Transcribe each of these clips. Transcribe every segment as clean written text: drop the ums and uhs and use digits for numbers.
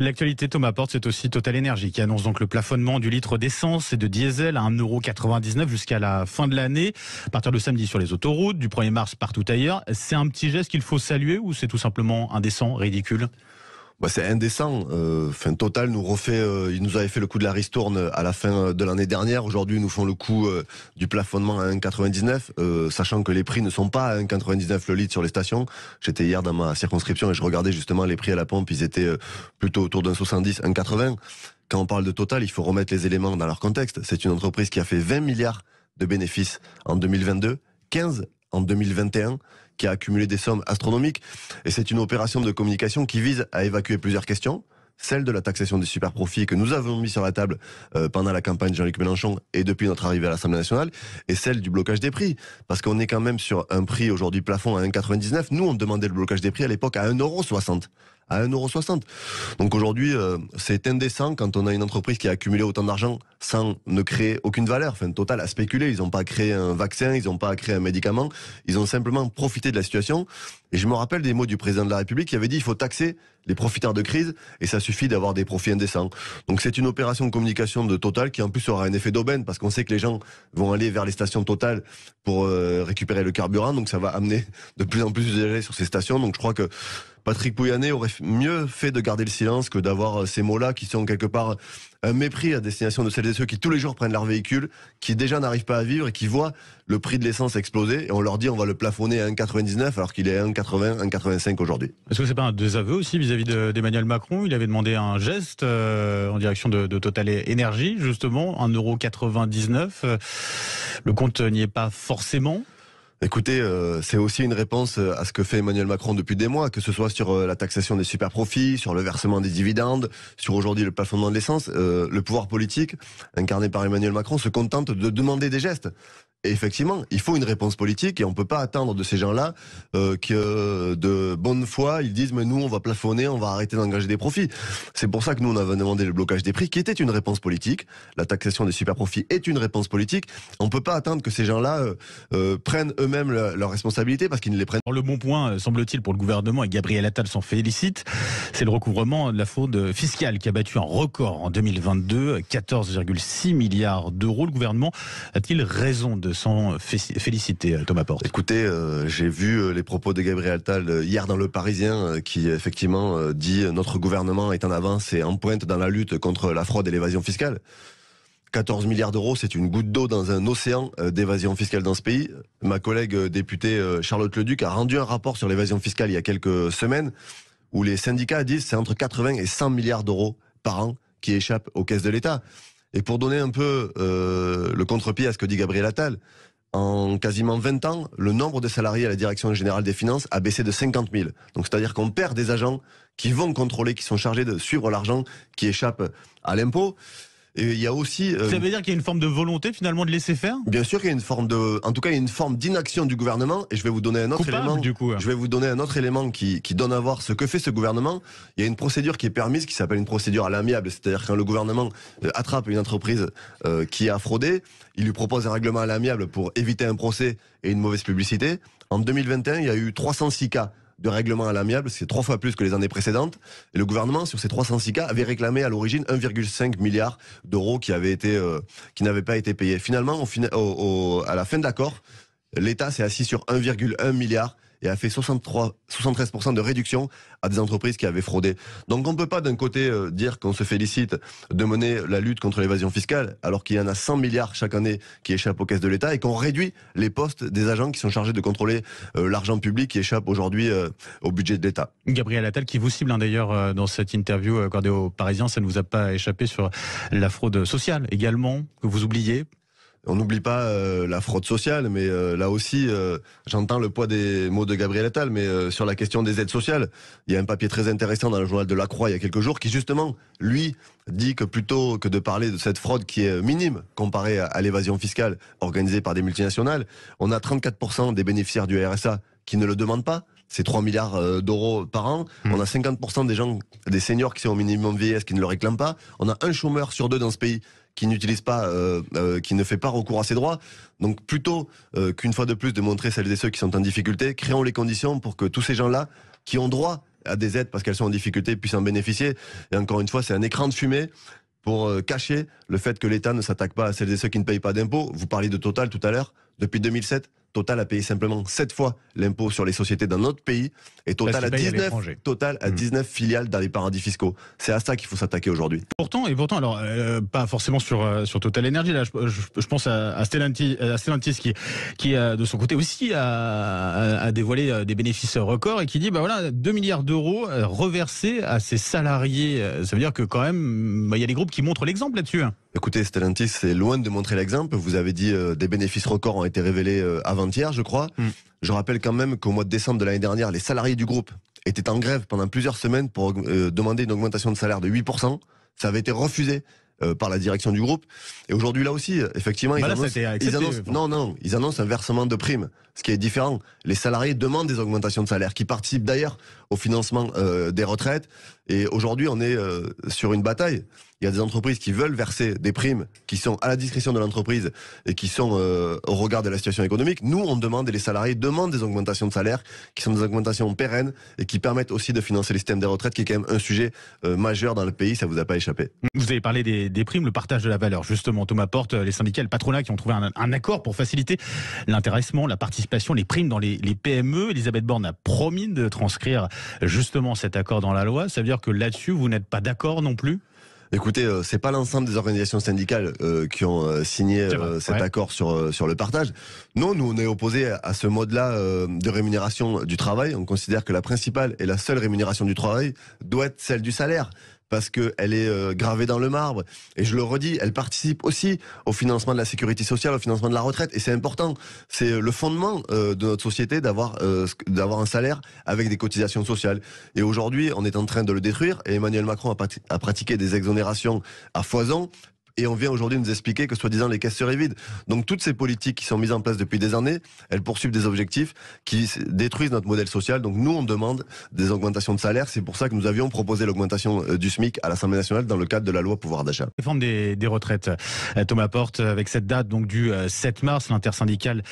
L'actualité, Thomas Porte, c'est aussi Total Energy qui annonce donc le plafonnement du litre d'essence et de diesel à 1,99 € jusqu'à la fin de l'année. À partir de samedi sur les autoroutes, du 1er mars partout ailleurs. C'est un petit geste qu'il faut saluer ou c'est tout simplement indécent, ridicule ? C'est indécent. Total nous refait, il nous avait fait le coup de la ristourne à la fin de l'année dernière. Aujourd'hui, ils nous font le coup du plafonnement à 1,99, sachant que les prix ne sont pas à 1,99 le litre sur les stations. J'étais hier dans ma circonscription et je regardais justement les prix à la pompe. Ils étaient plutôt autour d'un 70, 1,80. Quand on parle de Total, il faut remettre les éléments dans leur contexte. C'est une entreprise qui a fait 20 milliards de bénéfices en 2022, 15 en 2021, qui a accumulé des sommes astronomiques. Et c'est une opération de communication qui vise à évacuer plusieurs questions. Celle de la taxation des super profits que nous avons mis sur la table pendant la campagne de Jean-Luc Mélenchon et depuis notre arrivée à l'Assemblée nationale, et celle du blocage des prix. Parce qu'on est quand même sur un prix aujourd'hui plafond à 1,99. Nous, on demandait le blocage des prix à l'époque à 1,60 €. À 1,60 €. Donc aujourd'hui, c'est indécent quand on a une entreprise qui a accumulé autant d'argent sans ne créer aucune valeur. Total a spéculé. Ils n'ont pas créé un vaccin, ils n'ont pas créé un médicament. Ils ont simplement profité de la situation. Et je me rappelle des mots du président de la République qui avait dit il faut taxer les profiteurs de crise et ça suffit d'avoir des profits indécents. Donc c'est une opération de communication de Total qui en plus aura un effet d'aubaine parce qu'on sait que les gens vont aller vers les stations Total pour récupérer le carburant. Donc ça va amener de plus en plus d'usagers sur ces stations. Donc je crois que Patrick Pouyanné aurait mieux fait de garder le silence que d'avoir ces mots-là qui sont quelque part un mépris à destination de celles et ceux qui tous les jours prennent leur véhicule, qui déjà n'arrivent pas à vivre et qui voient le prix de l'essence exploser et on leur dit on va le plafonner à 1,99 alors qu'il est à 1,80, 1,85 aujourd'hui. Est-ce que c'est pas un désaveu aussi vis-à-vis d'Emmanuel Macron ? Il avait demandé un geste en direction de Total Energy, justement, 1,99 €. Le compte n'y est pas forcément. Écoutez, c'est aussi une réponse à ce que fait Emmanuel Macron depuis des mois, que ce soit sur la taxation des super profits, sur le versement des dividendes, sur aujourd'hui le plafonnement de l'essence. Le pouvoir politique, incarné par Emmanuel Macron, se contente de demander des gestes. Et effectivement, il faut une réponse politique et on peut pas attendre de ces gens-là que de bonne foi, ils disent mais nous on va plafonner, on va arrêter d'engager des profits. C'est pour ça que nous on avait demandé le blocage des prix qui était une réponse politique. La taxation des super profits est une réponse politique. On peut pas attendre que ces gens-là prennent eux-mêmes leurs responsabilités parce qu'ils ne les prennent pas. Le bon point, semble-t-il, pour le gouvernement, et Gabriel Attal s'en félicite, c'est le recouvrement de la fraude fiscale qui a battu un record en 2022, 14,6 milliards d'euros. Le gouvernement a-t-il raison de s'en féliciter, Thomas Porte ? Écoutez, j'ai vu les propos de Gabriel Attal hier dans Le Parisien qui effectivement dit notre gouvernement est en avance et en pointe dans la lutte contre la fraude et l'évasion fiscale. 14 milliards d'euros, c'est une goutte d'eau dans un océan d'évasion fiscale dans ce pays. Ma collègue députée Charlotte Leduc a rendu un rapport sur l'évasion fiscale il y a quelques semaines où les syndicats disent c'est entre 80 et 100 milliards d'euros par an qui échappent aux caisses de l'État. Et pour donner un peu le contre-pied à ce que dit Gabriel Attal, en quasiment 20 ans, le nombre de salariés à la direction générale des finances a baissé de 50 000. Donc c'est-à-dire qu'on perd des agents qui vont contrôler, qui sont chargés de suivre l'argent qui échappe à l'impôt. Et il y a aussi... Ça veut dire qu'il y a une forme de volonté finalement de laisser faire ? Bien sûr qu'il y a une forme de... En tout cas, il y a une forme d'inaction du gouvernement. Et je vais vous donner un autre élément. Du coup. Je vais vous donner un autre élément qui donne à voir ce que fait ce gouvernement. Il y a une procédure qui est permise, qui s'appelle une procédure à l'amiable. C'est-à-dire quand le gouvernement attrape une entreprise qui a fraudé, il lui propose un règlement à l'amiable pour éviter un procès et une mauvaise publicité. En 2021, il y a eu 306 cas de règlement à l'amiable, c'est 3 fois plus que les années précédentes. Et le gouvernement, sur ces 306 cas, avait réclamé à l'origine 1,5 milliard d'euros qui n'avaient pas été payés. Finalement, à la fin d'accord, l'État s'est assis sur 1,1 milliard et a fait 73% de réduction à des entreprises qui avaient fraudé. Donc on ne peut pas d'un côté dire qu'on se félicite de mener la lutte contre l'évasion fiscale alors qu'il y en a 100 milliards chaque année qui échappent aux caisses de l'État et qu'on réduit les postes des agents qui sont chargés de contrôler l'argent public qui échappe aujourd'hui au budget de l'État. Gabriel Attal qui vous cible d'ailleurs dans cette interview accordée aux Parisiens, ça ne vous a pas échappé sur la fraude sociale également que vous oubliez ? On n'oublie pas la fraude sociale, mais là aussi, j'entends le poids des mots de Gabriel Attal, mais sur la question des aides sociales, il y a un papier très intéressant dans le journal de La Croix il y a quelques jours qui justement, lui, dit que plutôt que de parler de cette fraude qui est minime comparée à l'évasion fiscale organisée par des multinationales, on a 34% des bénéficiaires du RSA qui ne le demandent pas. C'est 3 milliards d'euros par an. On a 50% des seniors qui sont au minimum vieillesse qui ne le réclament pas. On a un chômeur sur 2 dans ce pays qui n'utilise pas, qui ne fait pas recours à ses droits. Donc plutôt qu'une fois de plus de montrer celles et ceux qui sont en difficulté, créons les conditions pour que tous ces gens-là qui ont droit à des aides parce qu'elles sont en difficulté puissent en bénéficier. Et encore une fois, c'est un écran de fumée pour cacher le fait que l'État ne s'attaque pas à celles et ceux qui ne payent pas d'impôts. Vous parliez de Total tout à l'heure. Depuis 2007, Total a payé simplement 7 fois l'impôt sur les sociétés dans notre pays. Et Total a 19 filiales dans les paradis fiscaux. C'est à ça qu'il faut s'attaquer aujourd'hui. Pourtant, alors, pas forcément sur Total Energy. Là, je pense à Stellantis qui de son côté aussi a dévoilé des bénéfices records et qui dit, 2 milliards d'euros reversés à ses salariés. Ça veut dire que quand même, il y a des groupes qui montrent l'exemple là-dessus. Écoutez, Stellantis, c'est loin de montrer l'exemple. Vous avez dit des bénéfices records ont été révélés avant-hier, je crois. Je rappelle quand même qu'au mois de décembre de l'année dernière, les salariés du groupe étaient en grève pendant plusieurs semaines pour demander une augmentation de salaire de 8%. Ça avait été refusé par la direction du groupe. Et aujourd'hui, là aussi, effectivement, ils annoncent un versement de primes, ce qui est différent. Les salariés demandent des augmentations de salaire, qui participent d'ailleurs au financement des retraites. Et aujourd'hui, on est sur une bataille. Il y a des entreprises qui veulent verser des primes qui sont à la discrétion de l'entreprise et qui sont au regard de la situation économique. Nous, on demande et les salariés demandent des augmentations de salaire qui sont des augmentations pérennes et qui permettent aussi de financer les systèmes des retraites, qui est quand même un sujet majeur dans le pays. Ça vous a pas échappé. Vous avez parlé des primes, le partage de la valeur. Justement, Thomas Porte, les syndicats, le patronat qui ont trouvé un accord pour faciliter l'intéressement, la participation, les primes dans les PME. Elisabeth Borne a promis de transcrire justement cet accord dans la loi. Ça veut dire que là-dessus, vous n'êtes pas d'accord non plus ? Écoutez, c'est pas l'ensemble des organisations syndicales qui ont signé cet accord sur le partage. Non, nous on est opposés à ce mode-là de rémunération du travail. On considère que la principale et la seule rémunération du travail doit être celle du salaire, parce qu'elle est gravée dans le marbre. Et je le redis, elle participe aussi au financement de la sécurité sociale, au financement de la retraite. Et c'est important. C'est le fondement de notre société d'avoir un salaire avec des cotisations sociales. Et aujourd'hui, on est en train de le détruire. Et Emmanuel Macron a pratiqué des exonérations à foison. Et on vient aujourd'hui nous expliquer que, soi-disant, les caisses seraient vides. Donc toutes ces politiques qui sont mises en place depuis des années, elles poursuivent des objectifs qui détruisent notre modèle social. Donc nous, on demande des augmentations de salaire. C'est pour ça que nous avions proposé l'augmentation du SMIC à l'Assemblée nationale dans le cadre de la loi pouvoir d'achat. Réforme des retraites. Thomas Porte, avec cette date donc du 7 mars, l'intersyndicale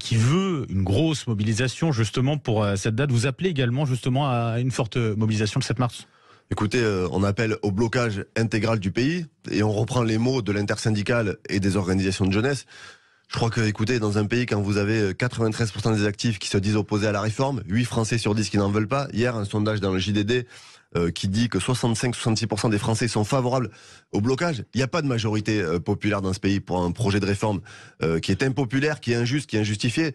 qui veut une grosse mobilisation justement pour cette date. Vous appelez également justement à une forte mobilisation le 7 mars ? Écoutez, on appelle au blocage intégral du pays et on reprend les mots de l'intersyndicale et des organisations de jeunesse. Je crois que, écoutez, dans un pays, quand vous avez 93% des actifs qui se disent opposés à la réforme, 8 Français sur 10 qui n'en veulent pas. Hier, un sondage dans le JDD qui dit que 65-66% des Français sont favorables au blocage. Il n'y a pas de majorité populaire dans ce pays pour un projet de réforme qui est impopulaire, qui est injuste, qui est injustifié.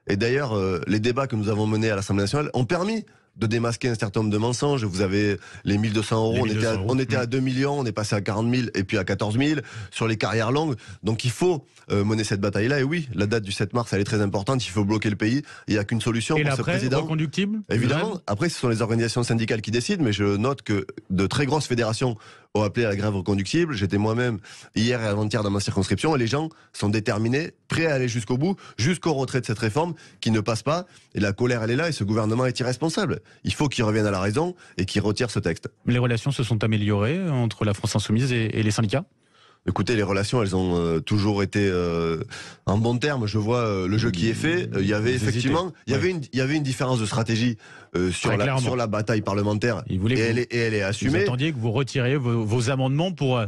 Et d'ailleurs, les débats que nous avons menés à l'Assemblée nationale ont permis de démasquer un certain nombre de mensonges. Vous avez les 1200 euros, on était à 2 millions, on est passé à 40 000 et puis à 14 000 sur les carrières longues. Donc il faut mener cette bataille-là. Et oui, la date du 7 mars, elle est très importante. Il faut bloquer le pays. Il n'y a qu'une solution pour ce président. Reconductible ? Évidemment. Après, ce sont les organisations syndicales qui décident, mais je note que de très grosses fédérations ont appelé à la grève reconductible. J'étais moi-même hier et avant-hier dans ma circonscription et les gens sont déterminés, prêts à aller jusqu'au bout, jusqu'au retrait de cette réforme qui ne passe pas. Et la colère, elle est là et ce gouvernement est irresponsable. Il faut qu'il revienne à la raison et qu'il retire ce texte. Les relations se sont améliorées entre la France Insoumise et les syndicats ? Écoutez, les relations, elles ont toujours été en bon terme. Je vois le jeu qui est fait. Il y avait effectivement, il y avait une différence de stratégie sur la bataille parlementaire. Et elle est assumée. Vous attendiez que vous retiriez vos amendements pour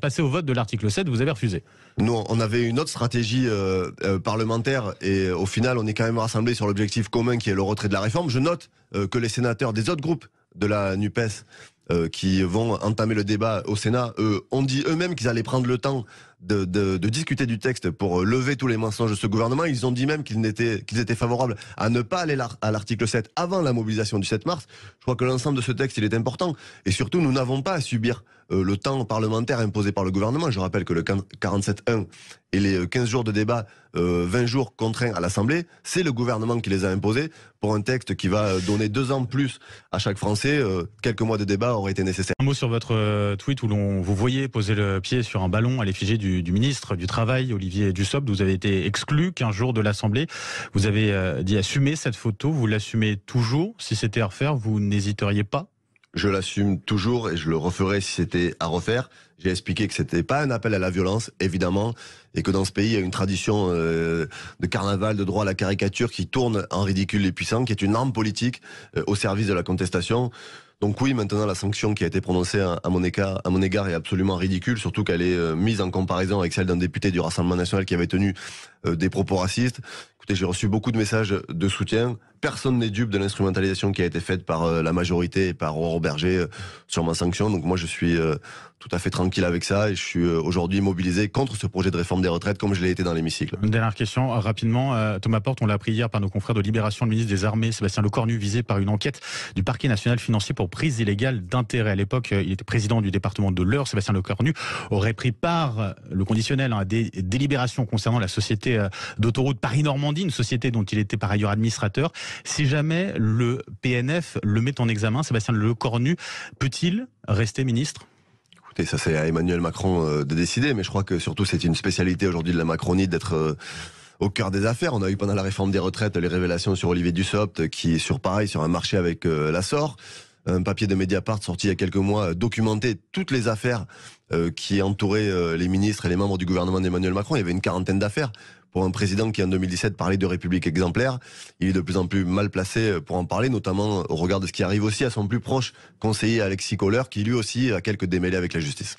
passer au vote de l'article 7. Vous avez refusé. Nous, on avait une autre stratégie parlementaire et au final, on est quand même rassemblés sur l'objectif commun qui est le retrait de la réforme. Je note que les sénateurs des autres groupes de la NUPES qui vont entamer le débat au Sénat, ont dit eux-mêmes qu'ils allaient prendre le temps de discuter du texte pour lever tous les mensonges de ce gouvernement. Ils ont dit même qu'ils étaient favorables à ne pas aller à l'article 7 avant la mobilisation du 7 mars. Je crois que l'ensemble de ce texte, il est important. Et surtout, nous n'avons pas à subir le temps parlementaire imposé par le gouvernement. Je rappelle que le 47.1 et les 15 jours de débat, 20 jours contraints à l'Assemblée, c'est le gouvernement qui les a imposés pour un texte qui va donner 2 ans de plus à chaque Français. Quelques mois de débat auraient été nécessaires. Un mot sur votre tweet où vous voyez poser le pied sur un ballon à l'effigie du ministre du Travail, Olivier Dussopt. Vous avez été exclu 15 jours de l'Assemblée. Vous avez dit assumer cette photo. Vous l'assumez toujours. Si c'était à refaire, vous n'hésiteriez pas ? Je l'assume toujours et je le referai si c'était à refaire. J'ai expliqué que c'était pas un appel à la violence, évidemment, et que dans ce pays, il y a une tradition de carnaval, de droit à la caricature qui tourne en ridicule les puissants, qui est une arme politique au service de la contestation. Donc oui, maintenant, la sanction qui a été prononcée à mon égard est absolument ridicule, surtout qu'elle est mise en comparaison avec celle d'un député du Rassemblement national qui avait tenu des propos racistes. Écoutez, j'ai reçu beaucoup de messages de soutien. Personne n'est dupe de l'instrumentalisation qui a été faite par la majorité et par Aurore Berger sur ma sanction. Donc moi, je suis tout à fait tranquille avec ça et je suis aujourd'hui mobilisé contre ce projet de réforme des retraites comme je l'ai été dans l'hémicycle. Une dernière question, rapidement. Thomas Porte, on l'a appris hier par nos confrères de Libération, le ministre des Armées, Sébastien Lecornu, visé par une enquête du parquet national financier pour prise illégale d'intérêt. À l'époque, il était président du département de l'Eure. Sébastien Lecornu aurait pris part, le conditionnel, à des délibérations concernant la société d'autoroute Paris-Normandie, une société dont il était par ailleurs administrateur. Si jamais le PNF le met en examen, Sébastien Lecornu peut-il rester ministre ? Écoutez, ça c'est à Emmanuel Macron de décider, mais je crois que surtout c'est une spécialité aujourd'hui de la Macronie d'être au cœur des affaires. On a eu pendant la réforme des retraites les révélations sur Olivier Dussopt qui est sur un marché avec l'Assor. Un papier de Mediapart sorti il y a quelques mois documentait toutes les affaires qui entouraient les ministres et les membres du gouvernement d'Emmanuel Macron. Il y avait une quarantaine d'affaires. Pour un président qui en 2017 parlait de République exemplaire, il est de plus en plus mal placé pour en parler, notamment au regard de ce qui arrive aussi à son plus proche conseiller Alexis Kohler, qui lui aussi a quelques démêlés avec la justice.